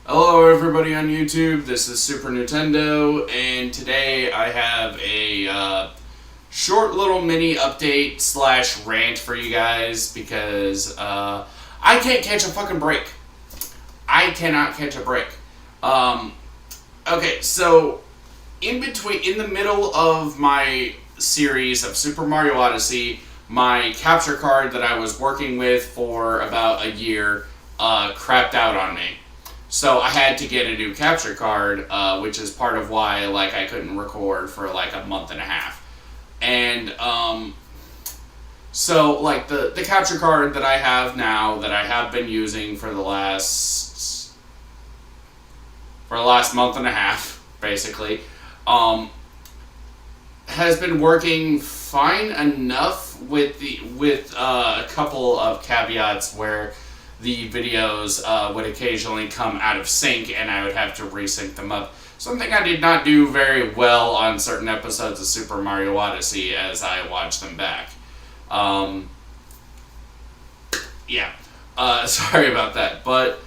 Hello everybody on YouTube, this is Super Nintendo, and today I have a short little mini update slash rant for you guys because I can't catch a fucking break. I cannot catch a break. Okay, so in the middle of my series of Super Mario Odyssey, my capture card that I was working with for about a year crapped out on me. So I had to get a new capture card, which is part of why I couldn't record for a month and a half. And so the capture card that I have now that I have been using for the last month and a half, basically, has been working fine enough with a couple of caveats where the videos would occasionally come out of sync and I would have to resync them up. Something I did not do very well on certain episodes of Super Mario Odyssey as I watched them back. Sorry about that. But,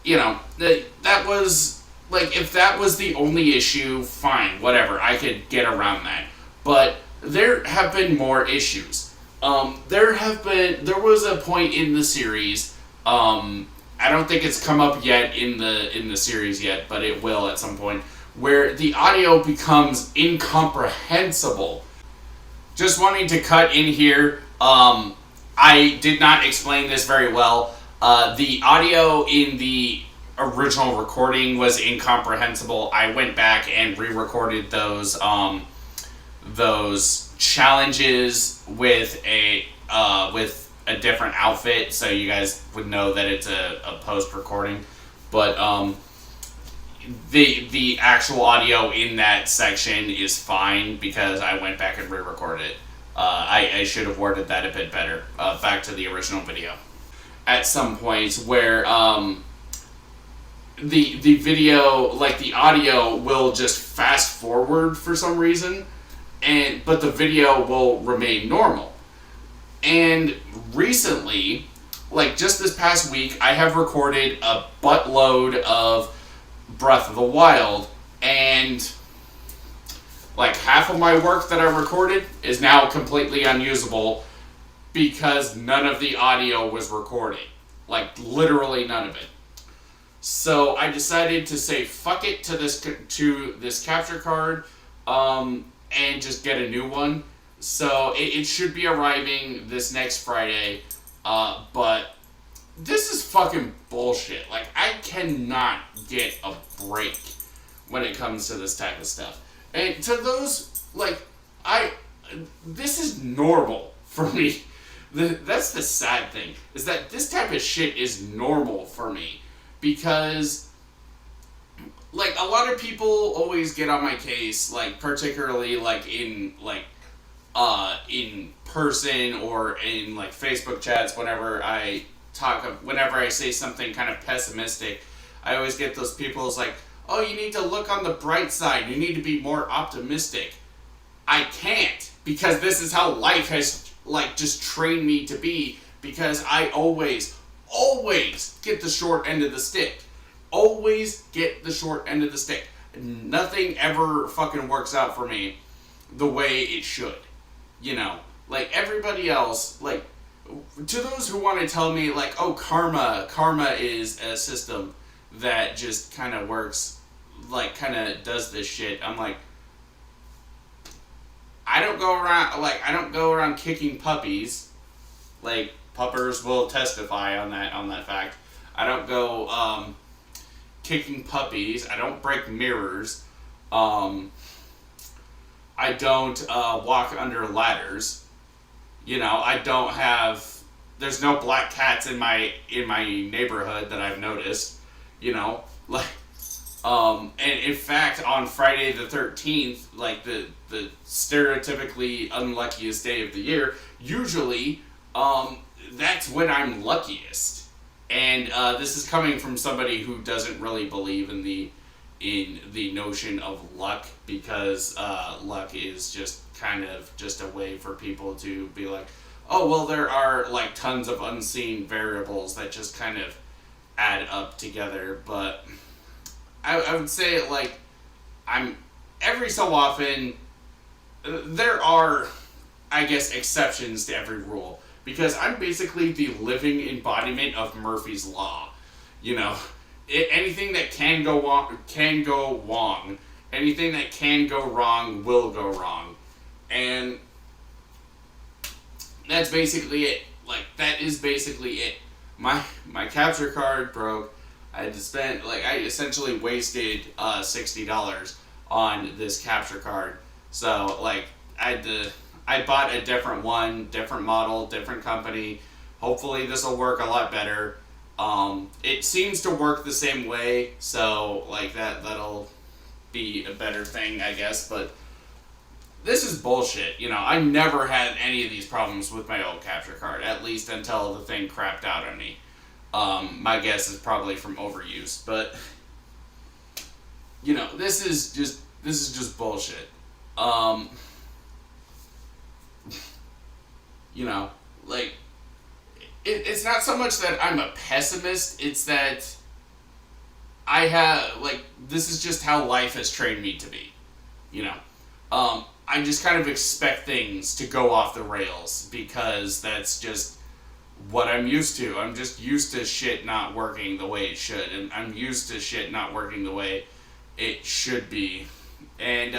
that was, if that was the only issue, fine, whatever, I could get around that. But there have been more issues. There was a point in the series, I don't think it's come up yet in the series yet, but it will at some point, where the audio becomes incomprehensible. Just wanting to cut in here, I did not explain this very well. The audio in the original recording was incomprehensible. I went back and re-recorded those challenges with a different outfit, so you guys would know that it's a post-recording. But the actual audio in that section is fine because I went back and re-recorded it. I should have worded that a bit better, back to the original video. At some points where the video, the audio will just fast forward for some reason, but the video will remain normal. And recently, just this past week, I have recorded a buttload of Breath of the Wild, and half of my work that I recorded is now completely unusable because none of the audio was recording. Literally none of it. So I decided to say fuck it to this capture card, and just get a new one. So it should be arriving this next Friday, but this is fucking bullshit. I cannot get a break when it comes to this type of stuff. And to those, this is normal for me. That's the sad thing, is that this type of shit is normal for me. Because, a lot of people always get on my case, particularly, in person or in Facebook chats, whenever I say something kind of pessimistic, I always get those people oh, you need to look on the bright side, you need to be more optimistic. I can't, because this is how life has just trained me to be, because I always get the short end of the stick. Always get the short end of the stick. Nothing ever fucking works out for me the way it should. Everybody else, to those who want to tell me, oh, karma is a system that just kind of works, kind of does this shit. I'm I don't go around kicking puppies. Puppers will testify on that fact. I don't go, kicking puppies. I don't break mirrors. I don't walk under ladders. I don't have. There's no black cats in my neighborhood that I've noticed. And in fact, on Friday the 13th, the stereotypically unluckiest day of the year, usually that's when I'm luckiest. And this is coming from somebody who doesn't really believe in the notion of luck, because luck is just kind of just a way for people to be oh, well, there are tons of unseen variables that just kind of add up together. But I would say, like, I'm every so often there are, I guess, exceptions to every rule, because I'm basically the living embodiment of Murphy's Law. You know, anything that can go wrong. Anything that can go wrong will go wrong, and that's basically it. Like, that is basically it. My capture card broke. I had to spend, like, I essentially wasted $60 on this capture card. So, like, I bought a different one, different model, different company. Hopefully this will work a lot better. It seems to work the same way, so, like, that'll be a better thing, I guess, but this is bullshit. You know, I never had any of these problems with my old capture card, at least until the thing crapped out on me. My guess is probably from overuse, but, you know, this is just bullshit. You know, like, it's not so much that I'm a pessimist, it's that I have, like, this is just how life has trained me to be, you know. I just kind of expect things to go off the rails, because that's just what I'm used to. I'm just used to shit not working the way it should, and I'm used to shit not working the way it should be. And,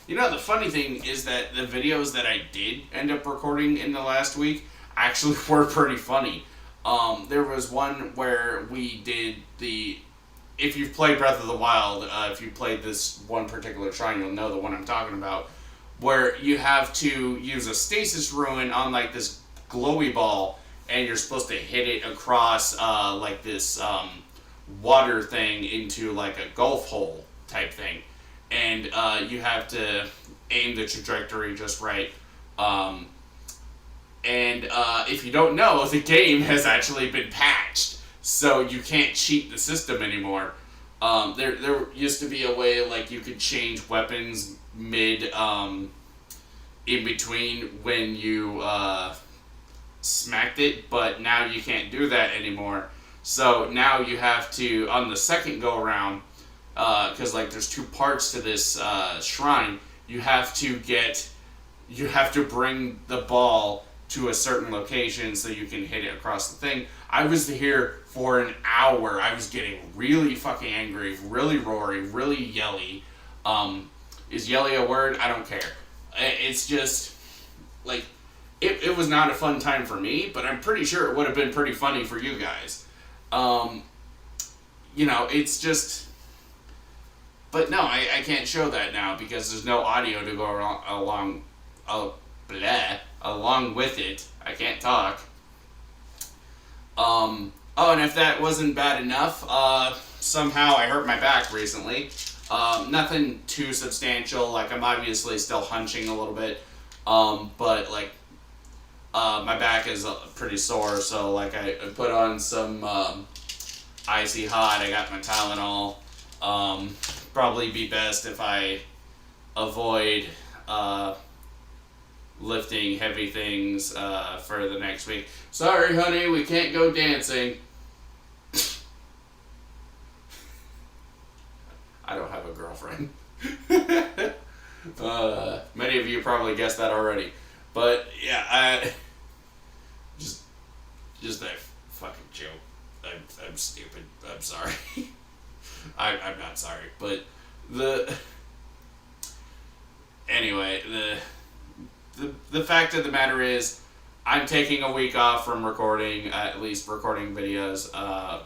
you know, the funny thing is that the videos that I did end up recording in the last week actually were pretty funny. There was one where we did if you've played Breath of the Wild, if you played this one particular shrine, you'll know the one I'm talking about, where you have to use a stasis ruin on, like, this glowy ball, and you're supposed to hit it across, like, this water thing into, like, a golf hole type thing. And you have to aim the trajectory just right. And if you don't know, the game has actually been patched, so you can't cheat the system anymore. There used to be a way, like, you could change weapons mid, in between when you smacked it, but now you can't do that anymore. So now you have to, on the second go around, because, like, there's two parts to this shrine, you have to bring the ball to a certain location so you can hit it across the thing. I was here for an hour. I was getting really fucking angry, really roary, really yelly. Is yelly a word? I don't care. It's just, like, it was not a fun time for me, but I'm pretty sure it would have been pretty funny for you guys. You know, it's just... But no, I can't show that now because there's no audio to go along with it. I can't talk. Oh, and if that wasn't bad enough, somehow I hurt my back recently. Nothing too substantial. Like, I'm obviously still hunching a little bit. But, like, my back is pretty sore, so, like, I put on some Icy Hot. I got my Tylenol. Probably be best if I avoid lifting heavy things for the next week. Sorry, honey, we can't go dancing. I don't have a girlfriend. Many of you probably guessed that already. But, yeah, just a fucking joke. I'm stupid. I'm sorry. I'm not sorry, but anyway, the fact of the matter is, I'm taking a week off from recording, at least recording videos,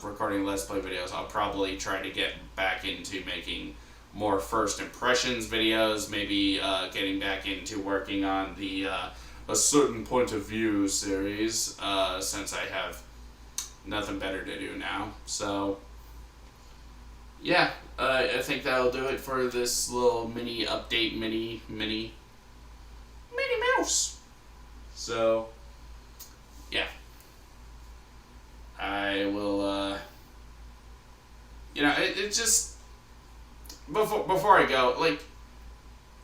recording Let's Play videos. I'll probably try to get back into making more first impressions videos, maybe getting back into working on the A Certain Point of View series, since I have nothing better to do now. So, yeah, I think that'll do it for this little mini update, Minnie Mouse. So, yeah, I will, you know, it just, before I go, like,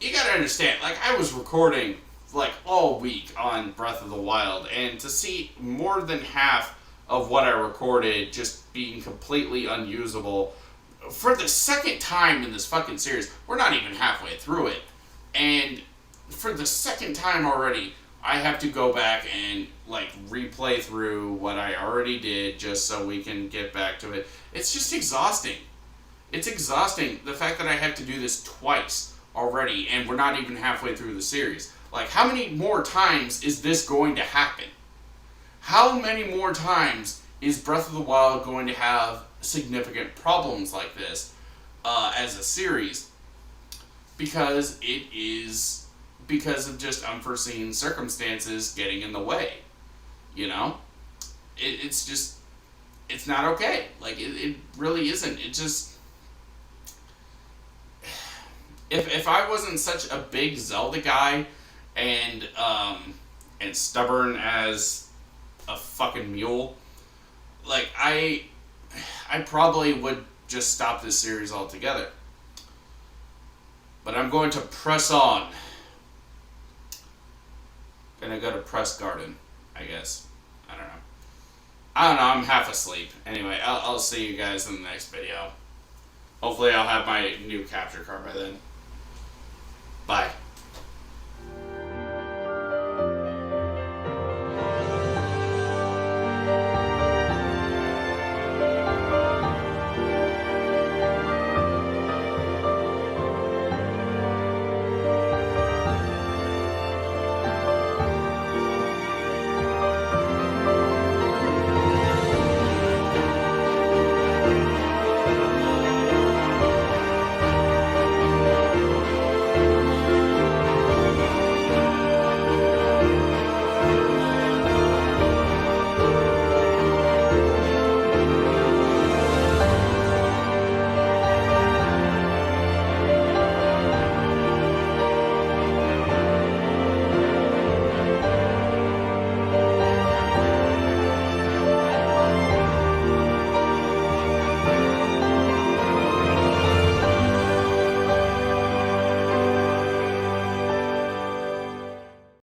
you gotta understand, like, I was recording, like, all week on Breath of the Wild, and to see more than half of what I recorded just being completely unusable for the second time in this fucking series. We're not even halfway through it. And for the second time already, I have to go back and like replay through what I already did just so we can get back to it. It's just exhausting. It's exhausting the fact that I have to do this twice already and we're not even halfway through the series. Like, how many more times is this going to happen? How many more times is Breath of the Wild going to have significant problems like this as a series? Because it is because of just unforeseen circumstances getting in the way. You know? It's just, it's not okay. Like, it really isn't. It just, if I wasn't such a big Zelda guy and stubborn as a fucking mule, like, I probably would just stop this series altogether. But I'm going to press on. Gonna go to Press Garden, I guess. I don't know. I'm half asleep. Anyway, I'll see you guys in the next video. Hopefully I'll have my new capture card by then. Bye.